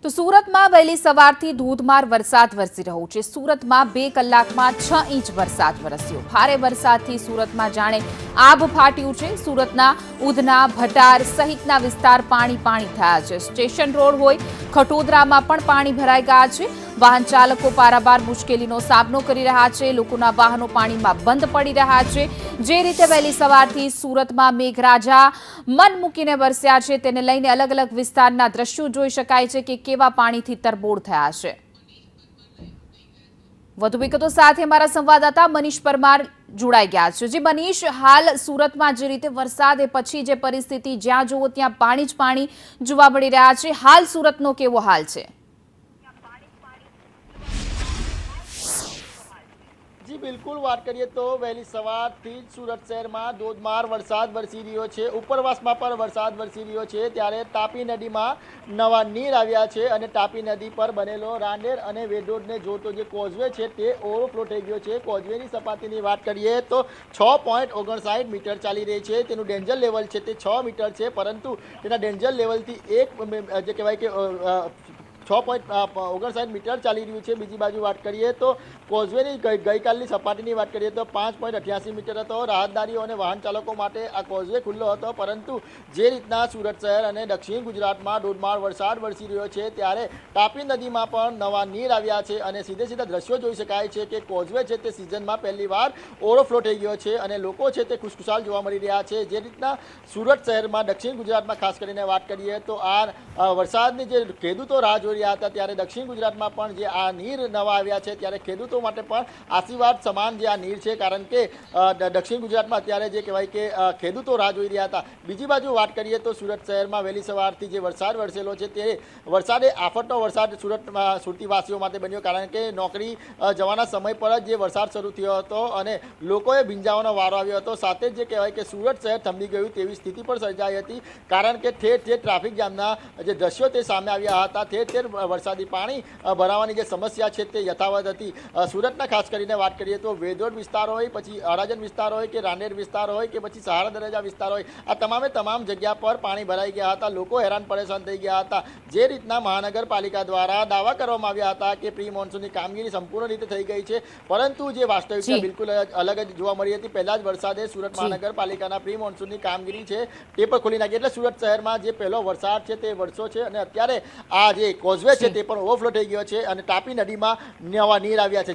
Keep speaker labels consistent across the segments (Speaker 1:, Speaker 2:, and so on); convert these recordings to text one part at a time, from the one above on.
Speaker 1: તો સુરતમાં વહેલી સવારથી ધોધમાર વરસાદ વરસી રહ્યો છે। સુરતમાં 2 કલાકમાં 6 ઇંચ વરસાદ વરસ્યો। ભારે વરસાદથી સુરતમાં જાણે આભ ફાટ્યું છે। સુરતના ઉધના, ભટાર સહિતના વિસ્તાર પાણી થયા છે। સ્ટેશન રોડ હોય ખટોદરામાં પણ પાણી ભરાઈ ગયા છે। વાહન ચાલકો પારાવાર મુશ્કેલીનો સામનો કરી રહ્યા છે। લોકોના વાહનો પાણીમાં બંધ પડી રહ્યા છે। જે રીતે વહેલી સવારથી સુરતમાં મેઘરાજા મન મૂકીને વરસ્યા છે તેને લઈને અલગ અલગ વિસ્તારના દ્રશ્યો જોઈ શકાય છે કે કેવા પાણીથી તરબોળ થયા છે। વધુ વિગતો સાથે અમારા સંવાદદાતા મનીષ પરમાર જોડાઈ ગયા છે। જે મનીષ, હાલ સુરતમાં જે રીતે વરસાદ પછી જે પરિસ્થિતિ જ્યાં જુઓ ત્યાં પાણી જ પાણી જોવા મળી રહ્યા છે, હાલ સુરતનો કેવો હાલ છે?
Speaker 2: जी बिल्कुल बात करिए तो वहेली सवारथी ज सूरत शहर में धोधमार वरसाद वरसी रह्यो छे। उपरवासमां पण वरसाद वरसी रह्यो छे त्यारे तापी नदी में नवा नीर आव्या छे अने तापी नदी पर बनेलो रांडेर अने वेडोड ने जोड़तो जे कोजवे छे ते ओवरफ्लो थई गयो छे। कोजवेनी सपाटीनी वात करिए तो 6.59 मीटर चाली रही छे। तेनुं डेंजर लेवल छे ते 6 मीटर छे, परंतु तेना डेंजर लेवल थी एक जे कहेवाय के 6.59 मीटर चाली रह्यु छे। बीजी बाजू बात करिए तो कोजवेनी गईकालनी सपाटीनी बात करिए तो 5.88 मीटर हतो। राहदारीओ अने वाहन चालको माटे आ कोजवे खुल्लो हतो, परंतु जे रीतना सूरत शहर अने दक्षिण गुजरातमां धोधमार वरसाद वरसी रह्यो छे त्यारे तापी नदीमां पण नवा नीर आव्या छे अने सीधे सीधा दृश्यो जोई शकाय छे के कोजवे छे ते सीजनमां पहेलीवार ओवरफ्लो थई गयो छे अने लोको छे ते खुशखुशाल जोवा मळी रह्या छे। जे रीतना सूरत शहरमां दक्षिण गुजरातमां खास करीने वात करीए तो आ वरसादनी जे खेडूतो राह जोई રહ્યા હતા ત્યારે દક્ષિણ ગુજરાતમાં પણ જે આ નીર નવા આવ્યા છે ત્યારે ખેડૂતો માટે પણ આશીર્વાદ સમાન જે આ નીર છે, કારણ કે દક્ષિણ ગુજરાતમાં અત્યારે જે કહેવાય કે ખેડૂતો રાહ જોઈ રહ્યા હતા। બીજી બાજુ વાત કરીએ તો સુરત શહેરમાં વહેલી સવારથી જે વરસાદ વરસેલો છે તે વરસાદે આફતનો વરસાદ સુરતીવાસીઓ માટે બન્યો, કારણ કે નોકરી જવાના સમય પર જ જે વરસાદ શરૂ થયો હતો અને લોકોએ ભીંજાવાનો વારો આવ્યો હતો। સાથે જ જે કહેવાય કે સુરત શહેર થંભી ગયું તેવી સ્થિતિ પણ સર્જાઈ હતી, કારણ કે ઠેર ઠેર ટ્રાફિક જામના જે દ્રશ્યો તે સામે આવ્યા હતા। ઠેર ઠેર वरसादी पाणी भरावानी जे समस्या छे ते यथावत हती। सूरतना खास करीने वात करीए तो वेदोड विस्तार होय, पछी अराजन विस्तार होय के रांडेर विस्तार होय के पछी सहारा दरजा विस्तार होय, आ तमामे तमाम जग्या पर पाणी भराई गया हता। लोको हैरान परेशान थई गया हता। जे रीतना महानगरपालिका द्वारा दावा करवामां आव्या हता के प्री मोन्सूननी कामगीरी संपूर्ण रीते थई गई छे, परंतु जे वास्तविकता बिल्कुल अलग ज जोवा मळी हती। पहेला ज वरसादे सूरत महानगरपालिकाना प्री मोन्सूननी कामगीरी छे ते पण खोली नाखी, એટલે सूरत शहेरमां जे पहेलो वरसाद छे ते वरसो छे અને અત્યારે આ જે કોઝવે છે તે પણ ઓવરફ્લો થઈ ગયો છે અને તાપી નદીમાં નવા નીર આવ્યા છે।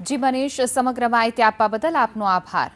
Speaker 2: જી
Speaker 1: મનીષ, સમગ્ર માહિતી આપવા બદલ આપનો આભાર।